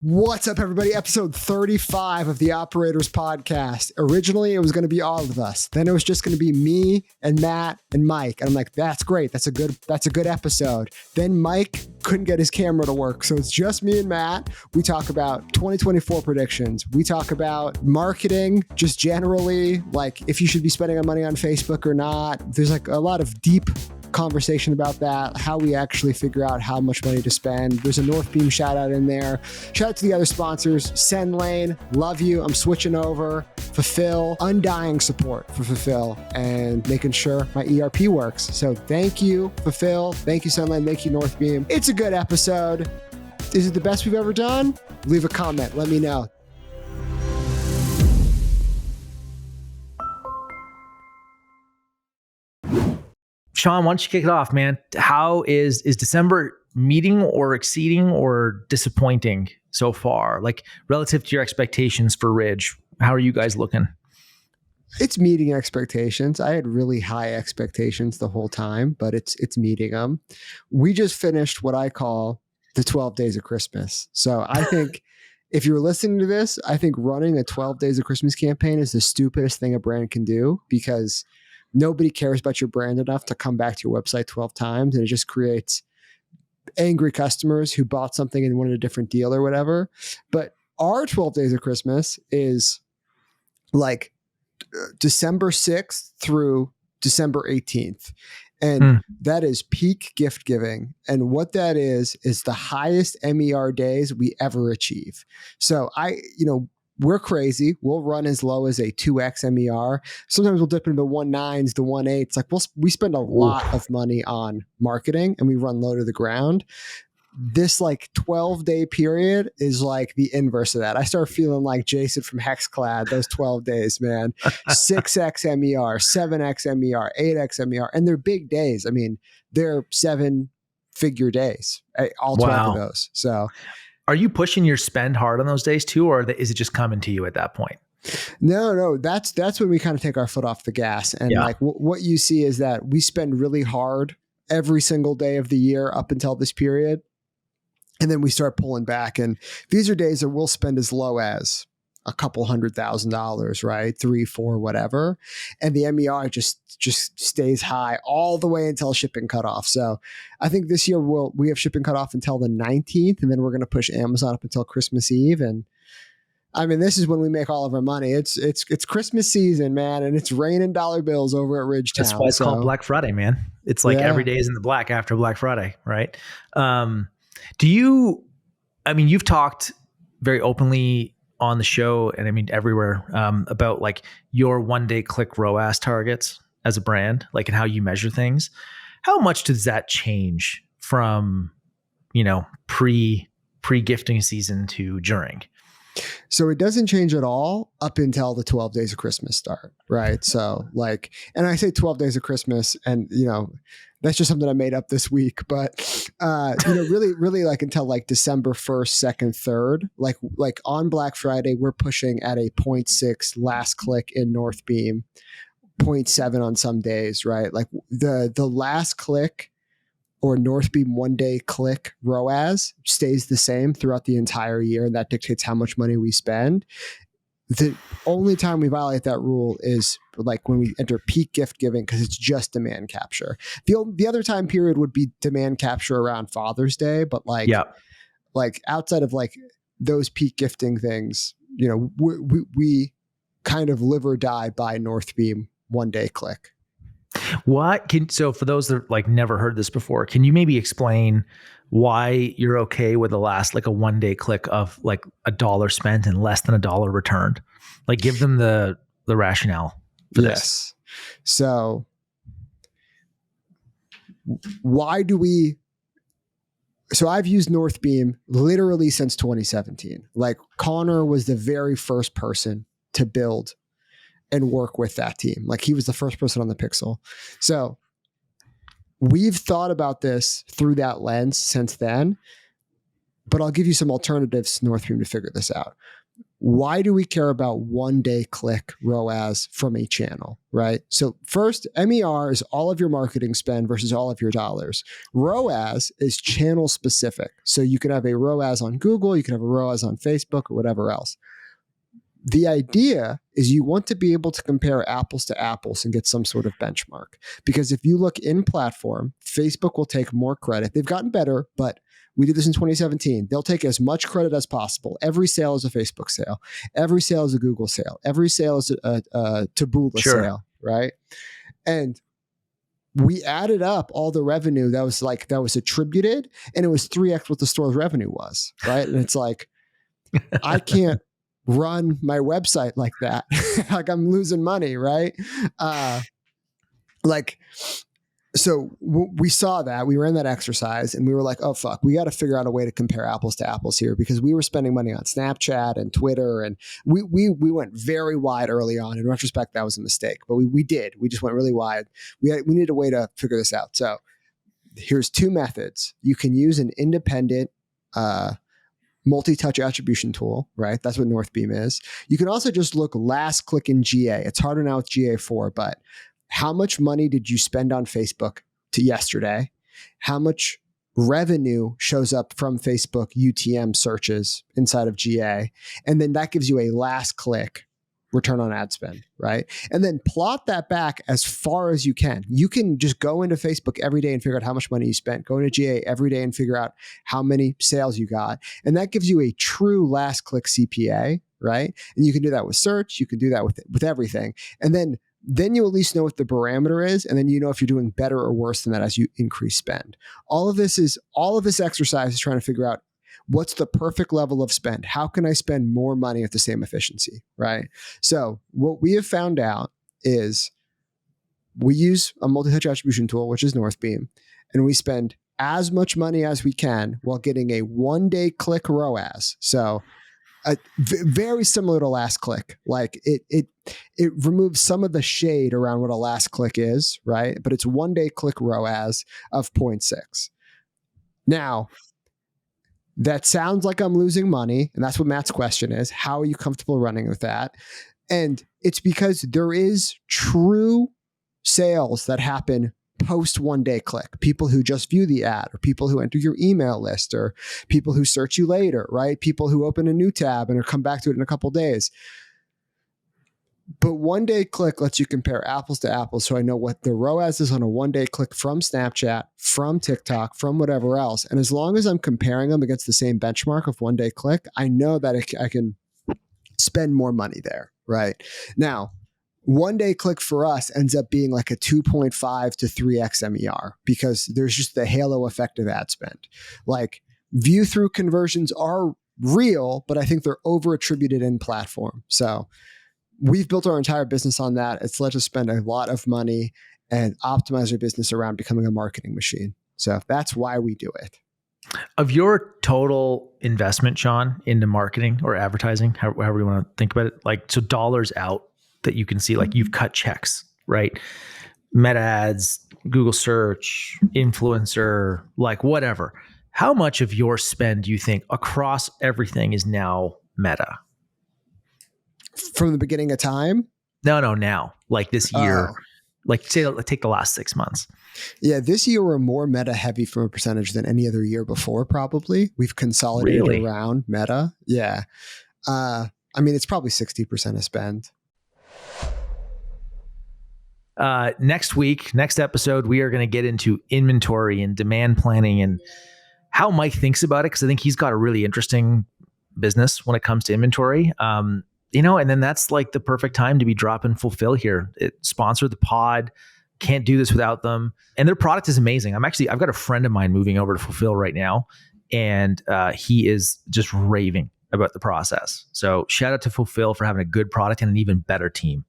What's up, everybody? Episode 35 of the Operators Podcast. Originally, it was going to be all of us. Then it was just going to be me and Matt and Mike. And I'm like, that's great. That's a good episode. Then Mike couldn't get his camera to work. So it's just me and Matt. We talk about 2024 predictions. We talk about marketing, just generally, like if you should be spending money on Facebook or not. There's like a lot of deep conversation about that, how we actually figure out how much money to spend. There's a Northbeam shout out in there. Shout out to the other sponsors. SendLane, love you. I'm switching over. Fulfill, undying support for Fulfill and making sure my ERP works. So thank you, Fulfill. Thank you, SendLane. Thank you, Northbeam. It's a good episode. Is it the best we've ever done? Leave a comment. Let me know. Sean, why don't you kick it off, man? How is December meeting or exceeding or disappointing so far? Like relative to your expectations for Ridge, how are you guys looking? It's meeting expectations. I had really high expectations the whole time, but it's meeting them. We just finished what I call the 12 days of Christmas. So I think if you're listening to this, I think running a 12 days of Christmas campaign is the stupidest thing a brand can do, because nobody cares about your brand enough to come back to your website 12 times. And it just creates angry customers who bought something and wanted a different deal or whatever. But our 12 days of Christmas is like December 6th through December 18th. And that is peak gift giving. And what that is the highest MER days we ever achieve. So we're crazy. We'll run as low as a 2x MER. Sometimes we'll dip into the 1.9s, the 1.8s. Like we spend a lot of money on marketing and we run low to the ground. This like 12-day period is like the inverse of that. I start feeling like Jason from Hexclad those 12 days, man. 6x MER, 7x MER, 8x MER. And they're big days. I mean, they're 7-figure days, all 12 of those. So are you pushing your spend hard on those days too, or is it just coming to you at that point? No, that's when we kind of take our foot off the gas. And like what you see is that we spend really hard every single day of the year up until this period. And then we start pulling back. And these are days that we'll spend as low as a couple $100,000, right? 3, 4, whatever. And the MER just stays high all the way until shipping cutoff. So I think this year we have shipping cutoff until the 19th, and then we're going to push Amazon up until Christmas Eve. And I mean, this is when we make all of our money. It's Christmas season, man, and it's raining dollar bills over at Ridgetown. That's why it's called Black Friday, man. It's like every day is in the black after Black Friday, right? You've talked very openly on the show, and I mean everywhere, about like your 1-day click ROAS targets as a brand, like, and how you measure things. How much does that change from, pre-gifting season to during? So it doesn't change at all up until the 12 days of Christmas start, right? So like, and I say 12 days of Christmas, and that's just something I made up this week, but really like until like December 1st, 2nd, 3rd, like on Black Friday, we're pushing at a 0.6 last click in Northbeam, 0.7 on some days, right? Like the last click or Northbeam 1-day click ROAS stays the same throughout the entire year, and that dictates how much money we spend. The only time we violate that rule is like when we enter peak gift giving, because it's just demand capture. The other time period would be demand capture around Father's Day, but like outside of like those peak gifting things, we kind of live or die by Northbeam 1-day click. So for those that like never heard this before, can you maybe explain why you're okay with the last like a 1-day click of like $1 spent and less than $1 returned? Like give them the rationale for this. So why do we? So I've used Northbeam literally since 2017. Like Connor was the very first person to build and work with that team. Like he was the first person on the Pixel. So we've thought about this through that lens since then, but I'll give you some alternatives to Northbeam to figure this out. why do we care about one day click ROAS from a channel, right? So first, MER is all of your marketing spend versus all of your dollars. ROAS is channel specific. So you can have a ROAS on Google, you can have a ROAS on Facebook or whatever else. The idea is you want to be able to compare apples to apples and get some sort of benchmark. Because if you look in platform, Facebook will take more credit. They've gotten better, but we did this in 2017. They'll take as much credit as possible. Every sale is a Facebook sale. Every sale is a Google sale. Every sale is a Taboola sale, right? And we added up all the revenue that was attributed, and it was 3x what the store's revenue was, right? And it's like, I can't run my website like that. Like I'm losing money, right? So we saw that, we ran that exercise, and we were like, oh fuck, we got to figure out a way to compare apples to apples here, because we were spending money on Snapchat and Twitter, and we went very wide early on. In retrospect, that was a mistake, but we just went really wide. We needed a way to figure this out. So here's two methods. You can use an independent multi-touch attribution tool, right? That's what Northbeam is. You can also just look last click in GA. It's harder now with GA4, but how much money did you spend on Facebook to yesterday? How much revenue shows up from Facebook UTM searches inside of GA? And then that gives you a last click return on ad spend, right? And then plot that back as far as you can. You can just go into Facebook every day and figure out how much money you spent. Go into GA every day and figure out how many sales you got. And that gives you a true last click CPA, right? And you can do that with search. You can do that with everything. And then you at least know what the parameter is, and then you know if you're doing better or worse than that as you increase spend. All of this exercise is trying to figure out what's the perfect level of spend. How can I spend more money at the same efficiency, right? So what we have found out is we use a multi-touch attribution tool, which is Northbeam, and we spend as much money as we can while getting a one-day click ROAS. So very similar to last click. Like it removes some of the shade around what a last click is, right? But it's one day click ROAS of 0.6. Now, that sounds like I'm losing money, and that's what Matt's question is. How are you comfortable running with that? And it's because there is true sales that happen post one day click. People who just view the ad, or people who enter your email list, or people who search you later, right? People who open a new tab and come back to it in a couple days. But one day click lets you compare apples to apples. So I know what the ROAS is on a one day click from Snapchat, from TikTok, from whatever else. And as long as I'm comparing them against the same benchmark of one day click, I know that I can spend more money there, right? Now, one day click for us ends up being like a 2.5 to 3x MER, because there's just the halo effect of ad spend. Like view through conversions are real, but I think they're over attributed in platform. So we've built our entire business on that. It's let us spend a lot of money and optimize our business around becoming a marketing machine. So that's why we do it. Of your total investment, Sean, into marketing or advertising, however you want to think about it, like, so dollars out that you can see, like you've cut checks, right? Meta ads, Google search, influencer, like whatever. How much of your spend do you think across everything is now Meta? From the beginning of time? No, now. Like this year. Like take the last 6 months. Yeah, this year we're more Meta heavy from a percentage than any other year before, probably. We've consolidated around Meta. Yeah. I mean, it's probably 60% of spend. Next episode, we are going to get into inventory and demand planning and how Mike thinks about it, because I think he's got a really interesting business when it comes to inventory. And then that's like the perfect time to be dropping Fulfill here. It sponsored the pod. Can't do this without them. And their product is amazing. I've got a friend of mine moving over to Fulfill right now, and he is just raving about the process. So shout out to Fulfill for having a good product and an even better team.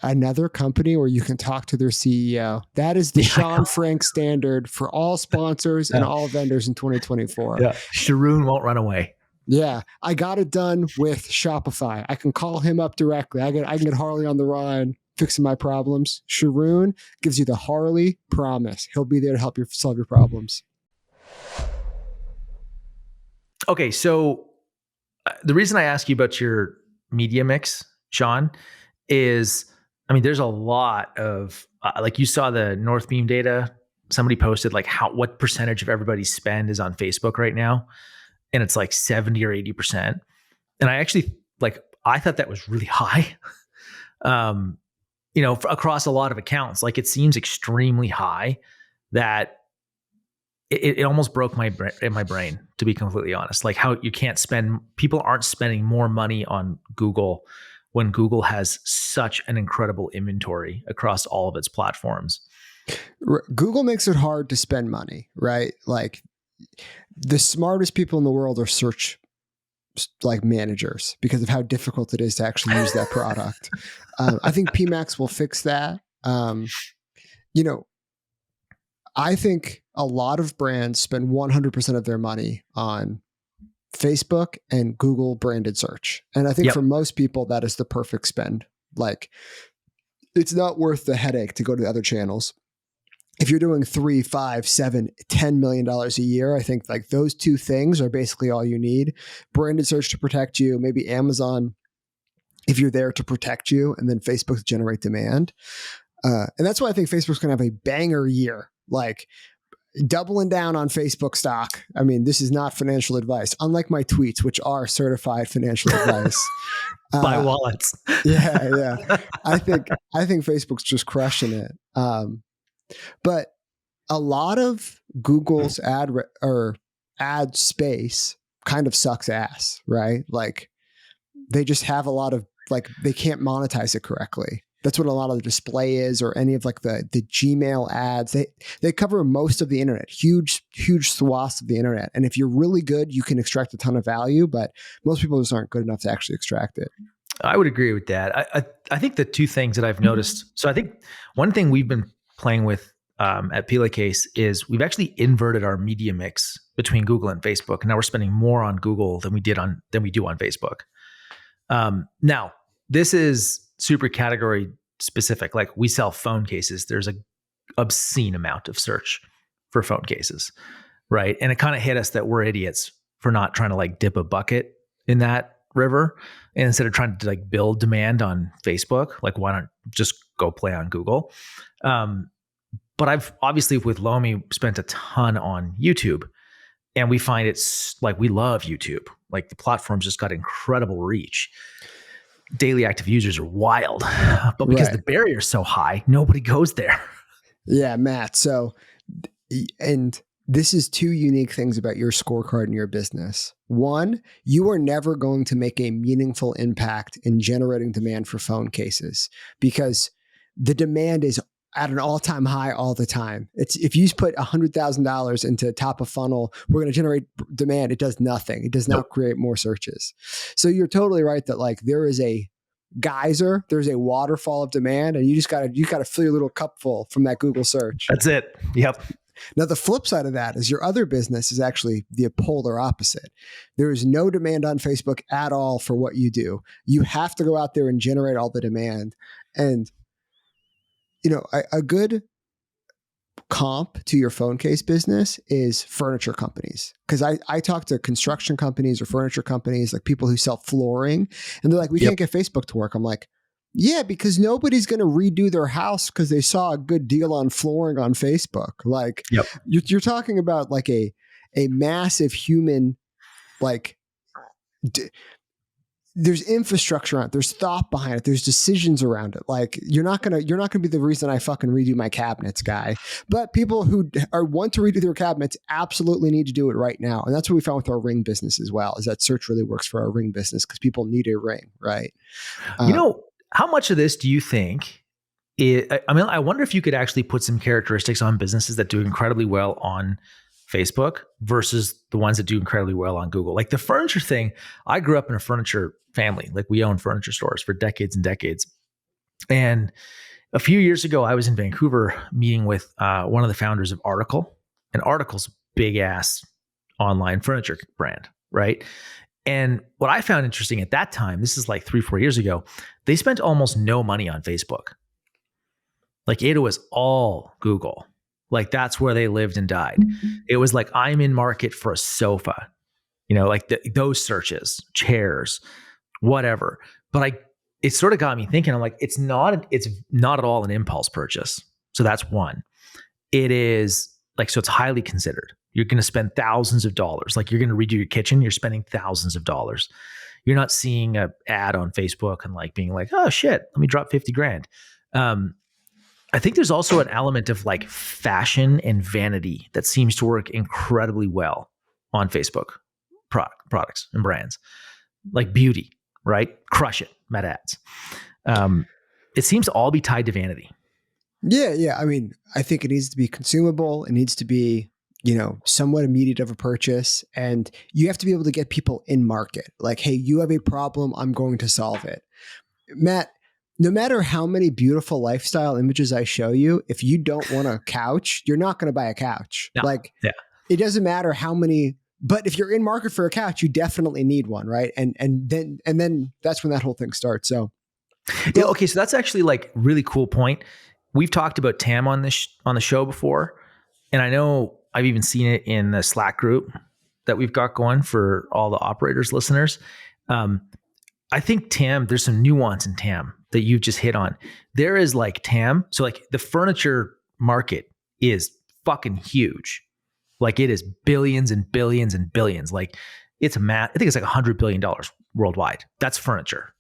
Another company where you can talk to their CEO. That is the Sean Frank standard for all sponsors and all vendors in 2024. Yeah. Sharoon won't run away. Yeah, I got it done with Shopify. I can call him up directly. I can get Harley on the line fixing my problems. Sharoon gives you the Harley promise. He'll be there to help you solve your problems. Okay, so the reason I ask you about your media mix, Sean, is, I mean, there's a lot of, like you saw the North Beam data. Somebody posted like what percentage of everybody's spend is on Facebook right now. And it's like 70 or 80%. And I actually I thought that was really high. Across a lot of accounts, like it seems extremely high that it almost broke my brain, to be completely honest. Like how you can't people aren't spending more money on Google when Google has such an incredible inventory across all of its platforms. Google makes it hard to spend money, right? Like the smartest people in the world are search like managers because of how difficult it is to actually use that product. I think PMax will fix that. I think a lot of brands spend 100% of their money on Facebook and Google branded search. And I think for most people, that is the perfect spend. Like it's not worth the headache to go to the other channels. If you're doing $3, $5, $7, $10 million a year, I think like those two things are basically all you need. Branded search to protect you, maybe Amazon if you're there to protect you, and then Facebook to generate demand. And that's why I think Facebook's going to have a banger year, like doubling down on Facebook stock. I mean, this is not financial advice, unlike my tweets, which are certified financial advice. Buy wallets. Yeah. I think Facebook's just crushing it. But a lot of Google's ad space kind of sucks ass, right? Like they just have a lot of they can't monetize it correctly. That's what a lot of the display is, or any of like the Gmail ads. They cover most of the internet, huge swaths of the internet. And if you're really good, you can extract a ton of value, but most people just aren't good enough to actually extract it. I would agree with that. I think the two things that I've noticed. So I think one thing we've been playing with at Pillowcase is we've actually inverted our media mix between Google and Facebook. And now we're spending more on Google than we do on Facebook. Now, this is super category specific. Like we sell phone cases. There's an obscene amount of search for phone cases, right? And it kind of hit us that we're idiots for not trying to like dip a bucket in that river. And instead of trying to like build demand on Facebook, like why not just go play on Google? But I've obviously with Lomi spent a ton on YouTube, and we find it's like, we love YouTube. Like the platform's just got incredible reach. Daily active users are wild, but because the barrier is so high, nobody goes there. Yeah, Matt. So, and this is two unique things about your scorecard and your business. One, you are never going to make a meaningful impact in generating demand for phone cases because the demand is at an all-time high all the time. It's if you put $100,000 into top of funnel, we're going to generate demand. It does nothing. It does not create more searches. So you're totally right that like there is a geyser, there's a waterfall of demand, and you gotta fill your little cup full from that Google search. That's it. Yep. Now the flip side of that is your other business is actually the polar opposite. There is no demand on Facebook at all for what you do. You have to go out there and generate all the demand. And a good comp to your phone case business is furniture companies. Because I talk to construction companies or furniture companies, like people who sell flooring, and they're like, we can't get Facebook to work. I'm like, yeah, because nobody's going to redo their house because they saw a good deal on flooring on Facebook. Like you're talking about like a massive human, like there's infrastructure on it. There's thought behind it. There's decisions around it. Like you're not gonna be the reason I fucking redo my cabinets, guy. But people who want to redo their cabinets absolutely need to do it right now. And that's what we found with our Ring business as well. Is that search really works for our Ring business because people need a Ring, right? How much of this do you think? I wonder if you could actually put some characteristics on businesses that do incredibly well on Facebook versus the ones that do incredibly well on Google. Like the furniture thing, I grew up in a furniture family. Like we owned furniture stores for decades and decades. And a few years ago, I was in Vancouver meeting with one of the founders of Article. And Article's big ass online furniture brand, right? And what I found interesting at that time, this is like 3-4 years ago, they spent almost no money on Facebook. Like it was all Google. Like that's where they lived and died. It was like, I'm in market for a sofa. like those searches, chairs, whatever. But it sort of got me thinking. I'm like, it's not at all an impulse purchase. So that's one. It is like, so it's highly considered. You're going to spend thousands of dollars. Like, you're going to redo your kitchen. You're spending thousands of dollars. You're not seeing an ad on Facebook and like being like, oh shit, let me drop 50 grand. I think there's also an element of like fashion and vanity that seems to work incredibly well on Facebook products and brands, like beauty, right? Crush it, meta ads. It seems to all be tied to vanity. Yeah. I mean, I think it needs to be consumable. It needs to be, somewhat immediate of a purchase. And you have to be able to get people in market. Like, hey, you have a problem, I'm going to solve it. Matt, no matter how many beautiful lifestyle images I show you, if you don't want a couch, you're not going to buy a couch. No. Yeah. It doesn't matter how many, but if you're in market for a couch, you definitely need one, right? And then that's when that whole thing starts. So yeah, okay, so that's actually like really cool point. We've talked about TAM on the show before, and I know I've even seen it in the Slack group that we've got going for all the operators listeners. I think TAM, there's some nuance in TAM that you've just hit on. There is like TAM. So like the furniture market is fucking huge. Like, it is billions and billions and billions. Like, I think it's like $100 billion worldwide. That's furniture.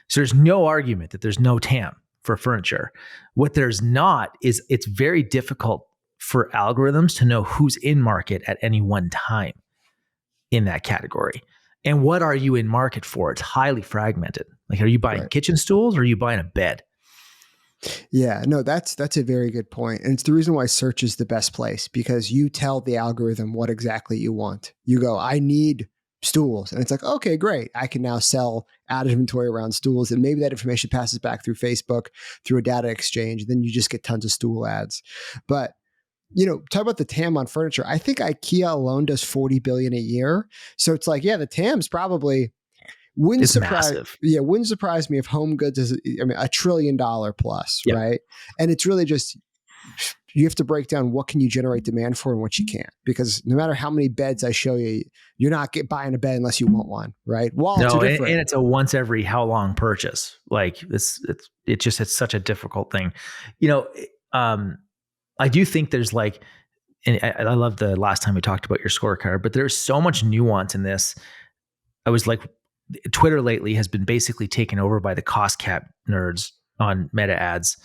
So there's no argument that there's no TAM for furniture. What there's not is it's very difficult for algorithms to know who's in market at any one time in that category. And what are you in market for? It's highly fragmented. Like, are you buying kitchen stools or are you buying a bed? Yeah, no, that's a very good point. And it's the reason why search is the best place, because you tell the algorithm what exactly you want. You go, I need stools. And it's like, okay, great. I can now sell ad inventory around stools. And maybe that information passes back through Facebook, through a data exchange. Then you just get tons of stool ads. But talk about the TAM on furniture. I think IKEA alone does 40 billion a year. So it's like, yeah, the TAM's probably wouldn't surprise me if home goods is, $1 trillion plus, yeah. Right? And it's really just, you have to break down what can you generate demand for and what you can't, because no matter how many beds I show you, you're not buying a bed unless you want one, right? Wallets are different. And it's a once every how long purchase. Like, it's such a difficult thing. I do think there's like, and I love the last time we talked about your scorecard, but there's so much nuance in this. I was like, Twitter lately has been basically taken over by the cost cap nerds on meta ads,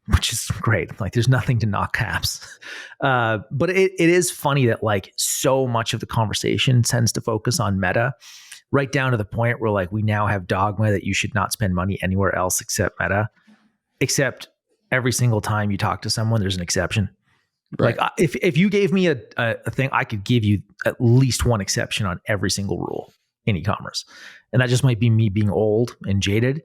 which is great. Like, there's nothing to knock caps. But it is funny that like so much of the conversation tends to focus on meta, right down to the point where like we now have dogma that you should not spend money anywhere else except meta, except every single time you talk to someone, there's an exception. Right. Like, if you gave me a thing, I could give you at least one exception on every single rule in e-commerce. And that just might be me being old and jaded,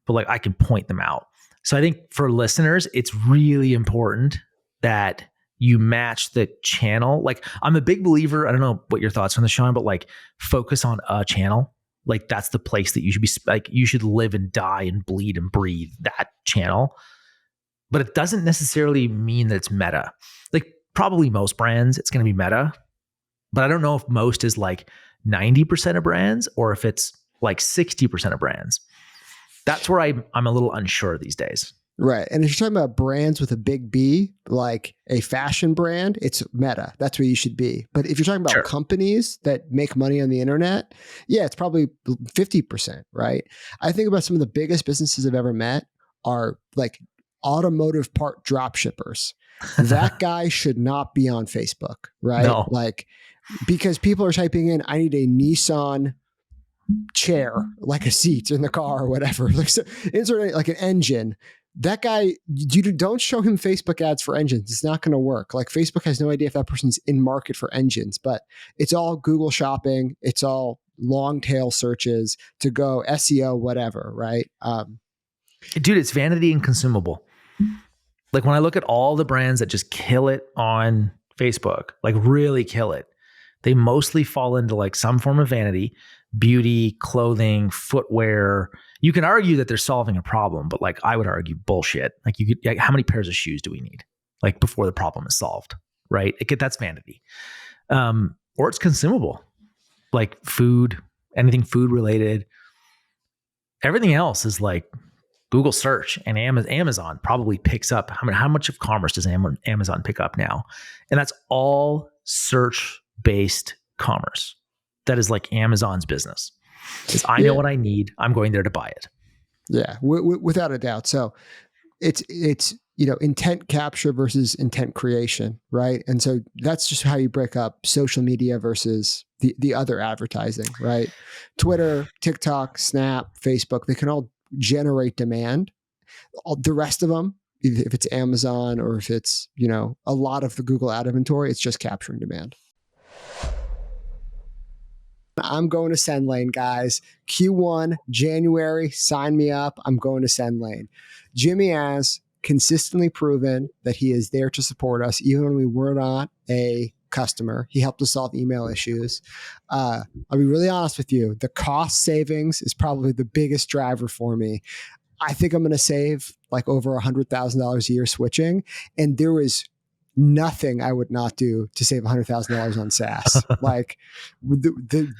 but like I can point them out. So I think for listeners, it's really important that you match the channel. Like, I'm a big believer, I don't know what your thoughts are on this, Sean, but like focus on a channel. Like, that's the place that you should be, like, you should live and die and bleed and breathe that channel. But it doesn't necessarily mean that it's meta. Like, probably most brands, it's going to be meta. But I don't know if most is like 90% of brands or if it's like 60% of brands. That's where I'm a little unsure these days. Right. And if you're talking about brands with a big B, like a fashion brand, it's meta. That's where you should be. But if you're talking about companies that make money on the internet, yeah, it's probably 50%, right? I think about some of the biggest businesses I've ever met are like automotive part drop shippers. That guy should not be on Facebook, right? No. Like, because people are typing in, I need a Nissan chair, like a seat in the car or whatever. Like, so, insert like an engine. That guy, you don't show him Facebook ads for engines. It's not going to work. Like, Facebook has no idea if that person's in market for engines, but it's all Google shopping. It's all long tail searches to go SEO, whatever. Right. Dude, it's vanity and consumable. Like, when I look at all the brands that just kill it on Facebook, like really kill it, they mostly fall into like some form of vanity, beauty, clothing, footwear. You can argue that they're solving a problem, but like I would argue bullshit. Like, how many pairs of shoes do we need? Like, before the problem is solved, right? That's vanity. Or it's consumable. like food, anything food related. Everything else is like Google search, and Amazon probably picks up how much of commerce does Amazon pick up now? And that's all search based commerce. That is like Amazon's business. Is I know what I need. I'm going there to buy it. Yeah, without a doubt. So it's intent capture versus intent creation, right? And so that's just how you break up social media versus the other advertising, right? Twitter, TikTok, Snap, Facebook, they can all generate demand. The rest of them, if it's Amazon or if it's, a lot of the Google ad inventory, it's just capturing demand. I'm going to SendLane, guys. Q1, January, sign me up. I'm going to SendLane. Jimmy has consistently proven that he is there to support us, even when we were not a customer. He helped us solve email issues. I'll be really honest with you. The cost savings is probably the biggest driver for me. I think I'm going to save like over $100,000 a year switching. And there is nothing I would not do to save $100,000 on SaaS. Like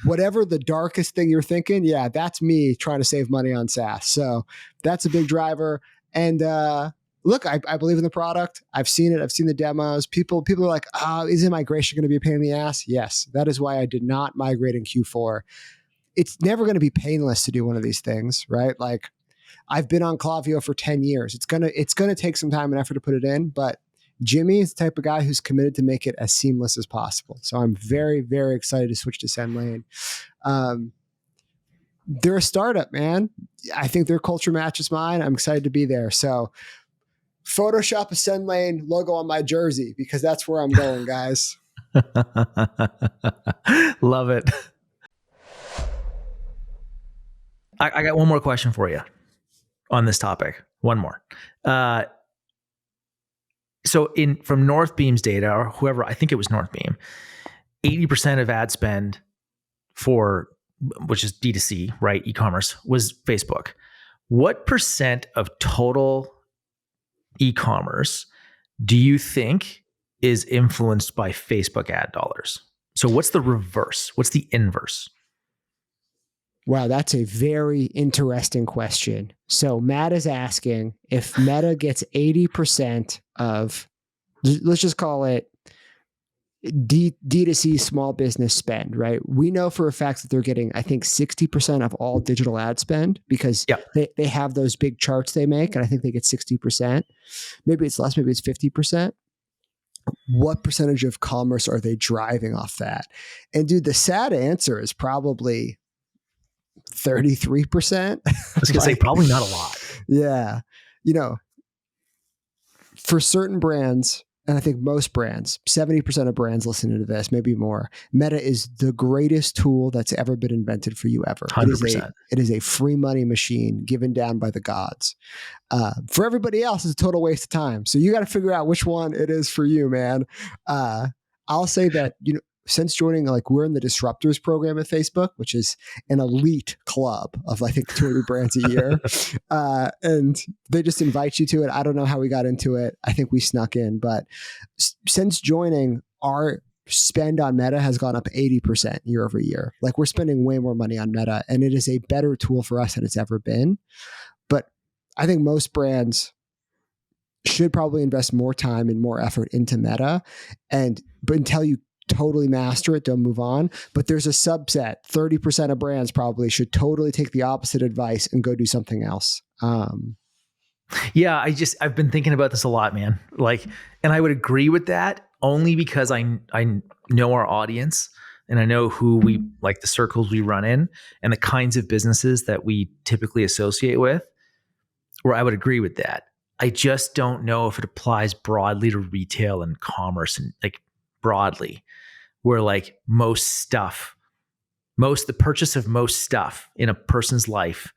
whatever the darkest thing you're thinking, yeah, that's me trying to save money on SaaS. So that's a big driver. And look, I believe in the product. I've seen it. I've seen the demos. People are like, isn't migration going to be a pain in the ass? Yes, that is why I did not migrate in Q4. It's never going to be painless to do one of these things, right? Like I've been on Klaviyo for 10 years. It's gonna take some time and effort to put it in, but Jimmy is the type of guy who's committed to make it as seamless as possible. So I'm very, very excited to switch to SendLane. They're a startup, man. I think their culture matches mine. I'm excited to be there. So Photoshop a SendLane logo on my jersey because that's where I'm going, guys. Love it. I got one more question for you on this topic. One more. So from Northbeam's data, or whoever, I think it was Northbeam, 80% of ad spend which is D2C, right? E-commerce was Facebook. What percent of total e-commerce do you think is influenced by Facebook ad dollars? So what's the reverse? What's the inverse? Wow, that's a very interesting question. So Matt is asking if Meta gets 80% of, let's just call it D2C small business spend, right? We know for a fact that they're getting, I think, 60% of all digital ad spend because they have those big charts they make, and I think they get 60%. Maybe it's less, maybe it's 50%. What percentage of commerce are they driving off that? And dude, the sad answer is probably 33%. I was going to say probably not a lot. Yeah. For certain brands, and I think most brands, 70% of brands listening to this, maybe more, Meta is the greatest tool that's ever been invented for you ever. 100%. It is a free money machine given down by the gods. For everybody else, it's a total waste of time. So you got to figure out which one it is for you, man. I'll say that, since joining, we're in the Disruptors program at Facebook, which is an elite club of, I think, 200 brands a year. And they just invite you to it. I don't know how we got into it. I think we snuck in. But since joining, our spend on Meta has gone up 80% year over year. We're spending way more money on Meta, and it is a better tool for us than it's ever been. But I think most brands should probably invest more time and more effort into Meta. But until you totally master it, don't move on. But there's a subset, 30% of brands probably should totally take the opposite advice and go do something else. Yeah, I've been thinking about this a lot, man. And I would agree with that only because I know our audience and I know who we the circles we run in and the kinds of businesses that we typically associate with, where I would agree with that. I just don't know if it applies broadly to retail and commerce and broadly, where the purchase of most stuff in a person's life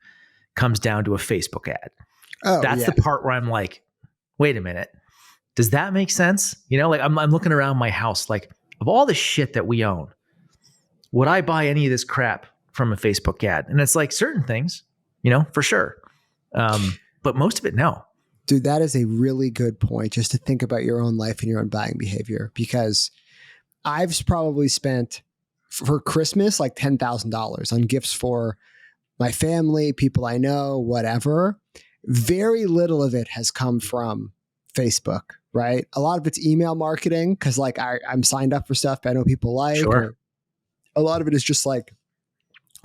comes down to a Facebook ad. That's the part where I'm like, wait a minute, does that make sense? I'm looking around my house, of all the shit that we own, would I buy any of this crap from a Facebook ad? And it's certain things, for sure. But most of it, no. Dude, that is a really good point, just to think about your own life and your own buying behavior, because I've probably spent for Christmas like $10,000 on gifts for my family, people I know, whatever. Very little of it has come from Facebook, right? A lot of it's email marketing because like I'm signed up for stuff I know people like. Sure. Or a lot of it is just like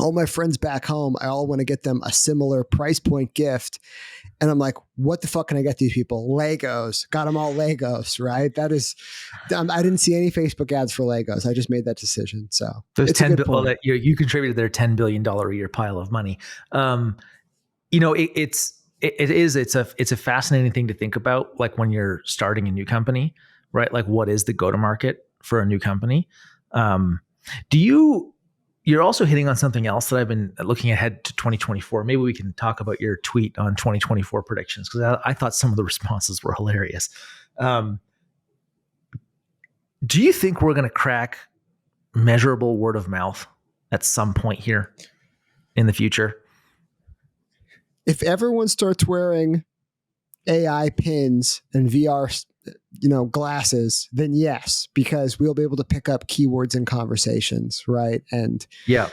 all my friends back home, I all want to get them a similar price point gift. And I'm like, what the fuck can I get these people? Legos. Got them all Legos, right? That is, I didn't see any Facebook ads for Legos. I just made that decision. So those it's a good point. that you contributed their $10 billion a year pile of money. It's a fascinating thing to think about. Like when you're starting a new company, right? Like what is the go-to-market for a new company? You're also hitting on something else that I've been looking ahead to 2024. Maybe we can talk about your tweet on 2024 predictions because I thought some of the responses were hilarious. Do you think we're going to crack measurable word of mouth at some point here in the future? If everyone starts wearing AI pins and VR, glasses, then yes, because we'll be able to pick up keywords in conversations, right? And yeah,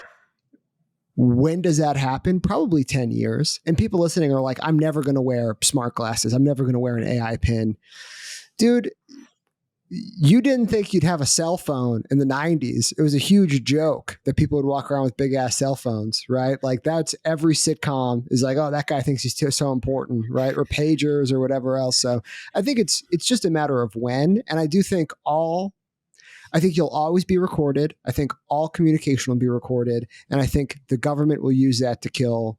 when does that happen? Probably 10 years. And people listening are like, I'm never going to wear smart glasses. I'm never going to wear an AI pin. Dude, you didn't think you'd have a cell phone in the 90s. It was a huge joke that people would walk around with big ass cell phones, right? Like that's every sitcom is like, oh, that guy thinks he's so important, right? Or pagers or whatever else. So I think it's just a matter of when. And I do think I think you'll always be recorded. I think all communication will be recorded. And I think the government will use that to kill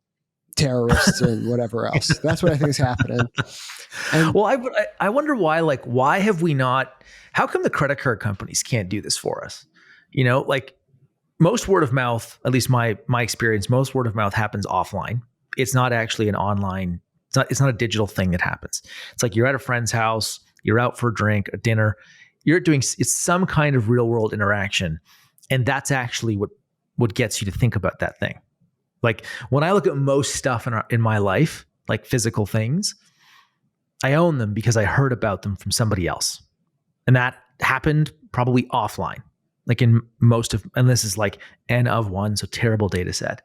terrorists and whatever else. That's what I think is happening. And, well, I wonder why, like, why have we not, how come the credit card companies can't do this for us? Like most word of mouth, at least my experience, most word of mouth happens offline. It's not actually an online, it's not a digital thing that happens. It's like you're at a friend's house, you're out for a drink, a dinner, it's some kind of real world interaction. And that's actually what gets you to think about that thing. Like when I look at most stuff in my life, like physical things, I own them because I heard about them from somebody else. And that happened probably offline, like in and this is like N of one, so terrible data set.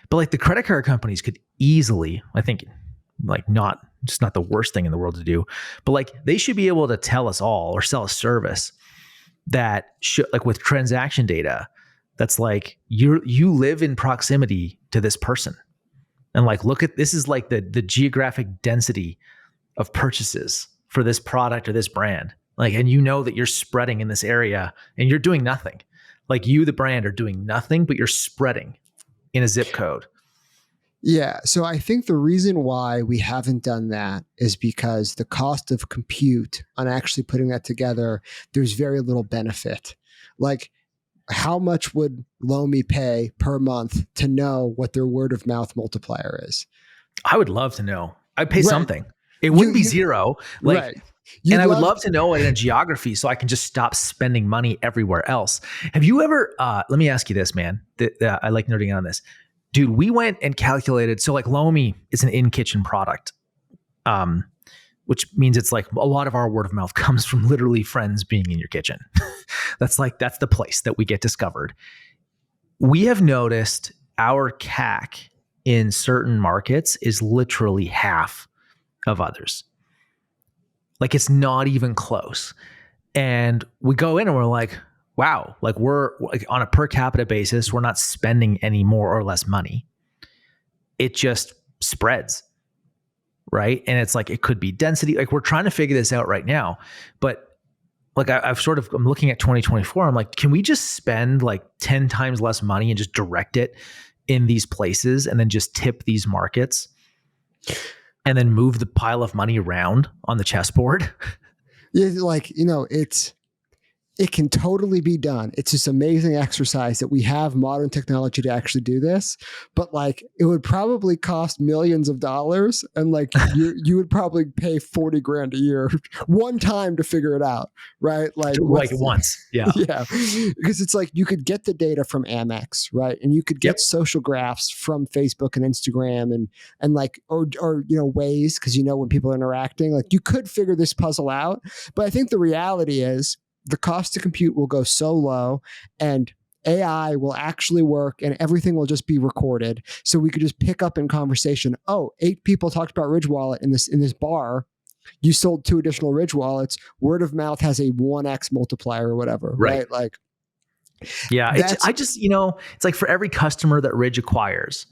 But like the credit card companies could easily, I think, like it's not the worst thing in the world to do, but like they should be able to tell us all or sell a service that should, like with transaction data, that's like you live in proximity to this person. And like, look at, this is like the geographic density of purchases for this product or this brand. Like, and that you're spreading in this area and you're doing nothing. Like you, the brand, are doing nothing, but you're spreading in a zip code. Yeah. So I think the reason why we haven't done that is because the cost of compute on actually putting that together, there's very little benefit. Like, how much would Lomi pay per month to know what their word of mouth multiplier is? I would love to know. I'd pay something. It wouldn't be zero. Like, right. And I would love to know it in a geography so I can just stop spending money everywhere else. Have you ever, let me ask you this, man. I like nerding out on this. Dude, we went and calculated. So like Lomi is an in-kitchen product, which means it's like a lot of our word of mouth comes from literally friends being in your kitchen. That's the place that we get discovered. We have noticed our CAC in certain markets is literally half of others. Like it's not even close. And we go in and we're like, wow, like we're like on a per capita basis, we're not spending any more or less money. It just spreads. Right. And it's like, it could be density. Like we're trying to figure this out right now, but like I'm looking at 2024. I'm like, can we just spend like 10 times less money and just direct it in these places and then just tip these markets and then move the pile of money around on the chessboard? Yeah. Like, it can totally be done. It's this amazing exercise that we have modern technology to actually do this, but like it would probably cost millions of dollars, and like you would probably pay $40,000 a year one time to figure it out, right? Like once, yeah, yeah, because it's like you could get the data from Amex, right, and you could get social graphs from Facebook and Instagram and like or Waze, because when people are interacting, like you could figure this puzzle out. But I think the reality is, the cost to compute will go so low, and AI will actually work and everything will just be recorded. So we could just pick up in conversation. Oh, 8 people talked about Ridge Wallet in this bar. You sold 2 additional Ridge wallets. Word of mouth has a 1x multiplier or whatever, right? Like, yeah, I just, it's like for every customer that Ridge acquires,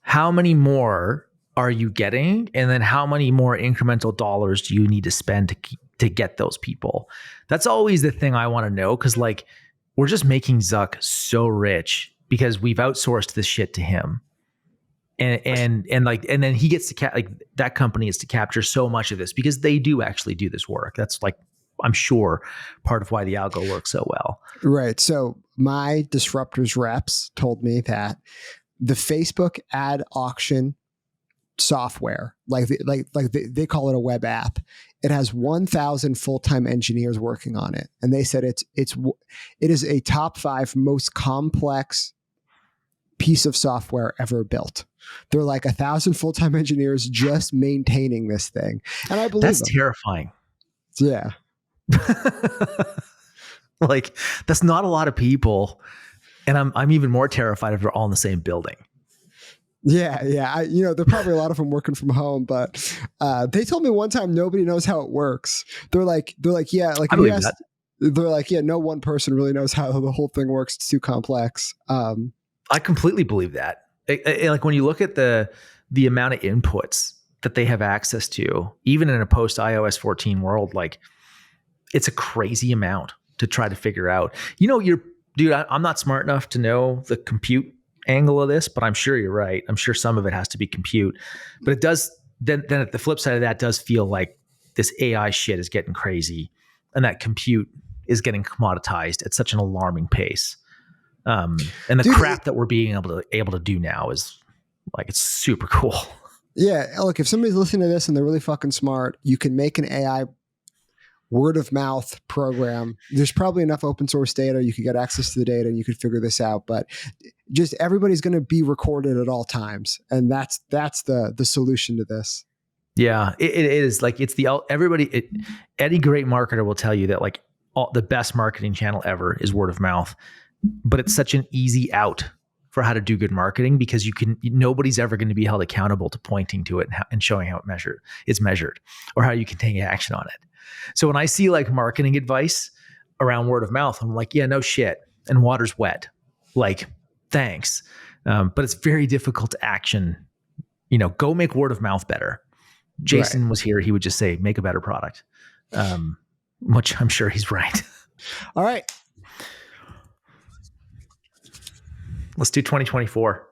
how many more are you getting? And then how many more incremental dollars do you need to spend to get those people? That's always the thing I want to know. Cause like, we're just making Zuck so rich because we've outsourced this shit to him. And then he gets to that company is to capture so much of this because they do actually do this work. That's like, I'm sure part of why the algo works so well. Right. So my Disruptors reps told me that the Facebook ad auction software, they call it a web app, it has 1,000 full-time engineers working on it. And they said it is a top 5 most complex piece of software ever built. They're like 1,000 full-time engineers just maintaining this thing. And I believe that's terrifying. Yeah. Like, that's not a lot of people. And I'm even more terrified if they're all in the same building. Yeah. There are probably a lot of them working from home, but they told me one time nobody knows how it works. They're like, yeah, like I believe that. They're like, yeah, no one person really knows how the whole thing works. It's too complex. I completely believe that. Like when you look at the amount of inputs that they have access to, even in a post iOS 14 world, like it's a crazy amount to try to figure out. Dude, I'm not smart enough to know the compute angle of this, but I'm sure you're right. I'm sure some of it has to be compute, but it does. Then at the flip side of that does feel like this AI shit is getting crazy, and that compute is getting commoditized at such an alarming pace. And the crap that we're being able to do now is like, it's super cool. Yeah. Look, if somebody's listening to this and they're really fucking smart, you can make an AI word of mouth program. There's probably enough open source data. You could get access to the data and you could figure this out, but just everybody's going to be recorded at all times. And that's the solution to this. Yeah, it is like, it's any great marketer will tell you that like the best marketing channel ever is word of mouth, but it's such an easy out for how to do good marketing because nobody's ever going to be held accountable to pointing to it and showing how it's measured or how you can take action on it. So when I see like marketing advice around word of mouth, I'm like, yeah, no shit. And water's wet. Like, thanks. But it's very difficult to action, go make word of mouth better. Jason was here. He would just say, make a better product, which I'm sure he's right. All right. Let's do 2024.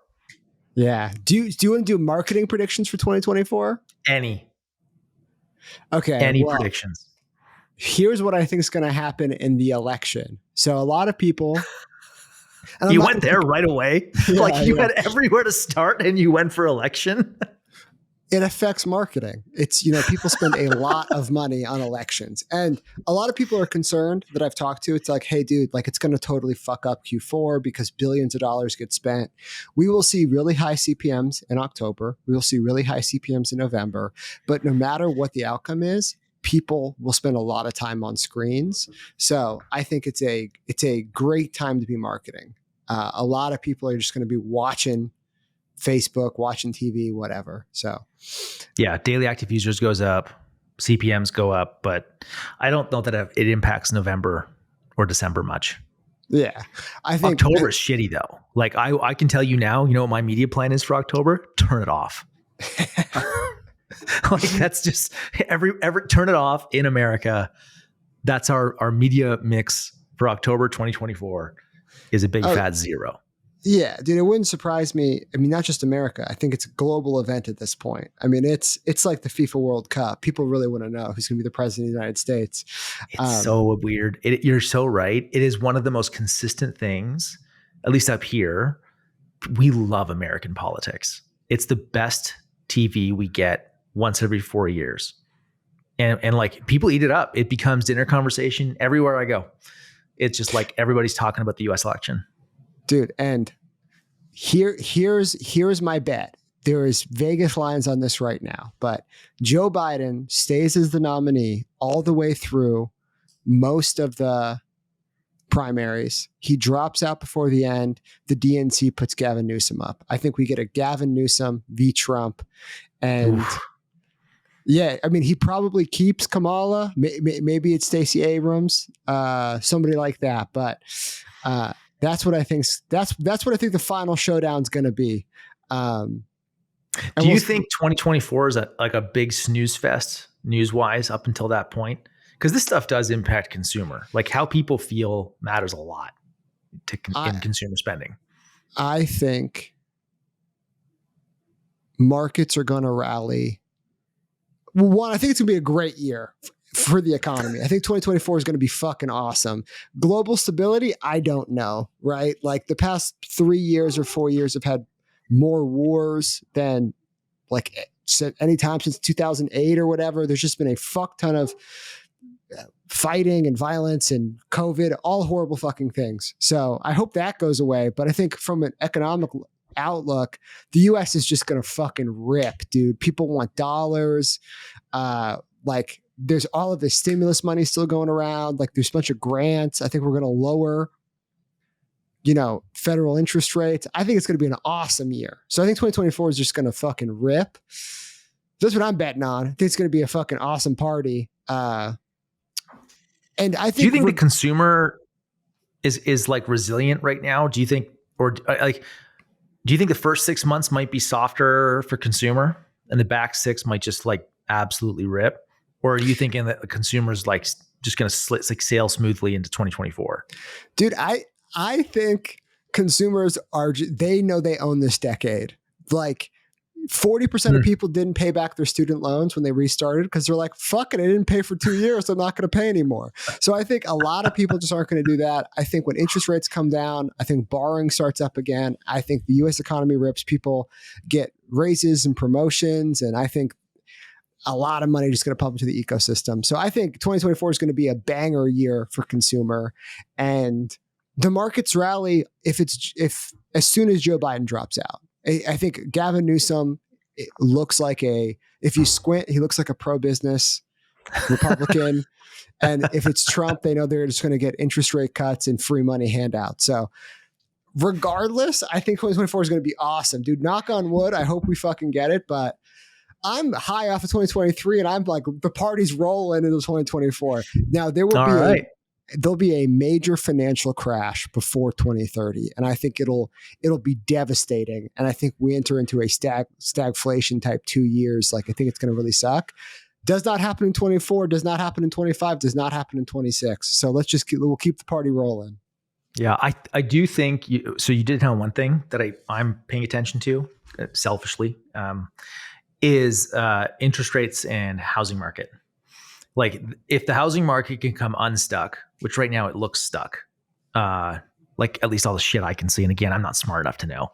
Yeah. Do you want to do marketing predictions for 2024? Any predictions? Here's what I think is going to happen in the election. So a lot of people. You went there right away. Yeah, like you had everywhere to start and you went for election. It affects marketing. It's, people spend a lot of money on elections. And a lot of people are concerned that I've talked to. It's like, hey, dude, like it's going to totally fuck up Q4 because billions of dollars get spent. We will see really high CPMs in October. We will see really high CPMs in November. But no matter what the outcome is, people will spend a lot of time on screens. So I think it's a great time to be marketing. A lot of people are just going to be watching Facebook, watching TV, whatever. So yeah, daily active users goes up, CPMs go up, but I don't know that it impacts November or December much. Yeah. I think October is shitty though. Like I can tell you now, what my media plan is for October? Turn it off. Like that's just every turn it off in America. That's our media mix for October 2024 is a big fat zero. Yeah, dude, it wouldn't surprise me. I mean, not just America. I think it's a global event at this point. I mean, it's like the FIFA World Cup. People really want to know who's going to be the president of the United States. It's so weird. You're so right. It is one of the most consistent things, at least up here. We love American politics. It's the best TV we get once every 4 years. And like people eat it up. It becomes dinner conversation everywhere I go. It's just like everybody's talking about the US election. Dude, and here's my bet. There is Vegas lines on this right now, but Joe Biden stays as the nominee all the way through most of the primaries. He drops out before the end. The DNC puts Gavin Newsom up. I think we get a Gavin Newsom v. Trump. And yeah, I mean, he probably keeps Kamala. Maybe it's Stacey Abrams, somebody like that. But that's what I think. That's what I think the final showdown's going to be. Do you think 2024 is like a big snooze fest news wise up until that point? Because this stuff does impact consumer. Like how people feel matters a lot in consumer spending. I think markets are going to rally. Well, one, I think it's going to be a great year for the economy. I think 2024 is going to be fucking awesome. Global stability, I don't know, right? Like the past 3 years or 4 years have had more wars than like any time since 2008 or whatever. There's just been a fuck ton of fighting and violence and COVID, all horrible fucking things. So I hope that goes away. But I think from an economic outlook, the US is just going to fucking rip, dude. People want dollars. Like there's all of this stimulus money still going around. Like there's a bunch of grants. I think we're going to lower, federal interest rates. I think it's going to be an awesome year. So I think 2024 is just going to fucking rip. That's what I'm betting on. I think it's going to be a fucking awesome party. And I think, do you think the consumer is like resilient right now? Do you think, or like, do you think the first 6 months might be softer for consumer and the back 6 might just like absolutely rip? Or are you thinking that the consumer's like just going to sail smoothly into 2024? Dude, I think consumers they know they own this decade. Like 40% of people didn't pay back their student loans when they restarted because they're like, fuck it, I didn't pay for 2 years. So I'm not going to pay anymore. So I think a lot of people just aren't going to do that. I think when interest rates come down, I think borrowing starts up again. I think the US economy rips. People get raises and promotions. And I think a lot of money just going to pump into the ecosystem. So I think 2024 is going to be a banger year for consumer. And the markets rally if as soon as Joe Biden drops out. I think Gavin Newsom looks like if you squint, he looks like a pro-business Republican. And if it's Trump, they know they're just going to get interest rate cuts and free money handouts. So regardless, I think 2024 is going to be awesome. Dude, knock on wood. I hope we fucking get it. But I'm high off of 2023 and I'm like, the party's rolling into 2024. Now there'll be a major financial crash before 2030. And I think it'll be devastating. And I think we enter into a stagflation type 2 years. Like I think it's going to really suck. Does not happen in 24, does not happen in 25, does not happen in 26. So we'll keep the party rolling. Yeah, I do think so you did know one thing that I'm paying attention to selfishly is interest rates and housing market. Like if the housing market can come unstuck, which right now it looks stuck, like at least all the shit I can see. And again, I'm not smart enough to know,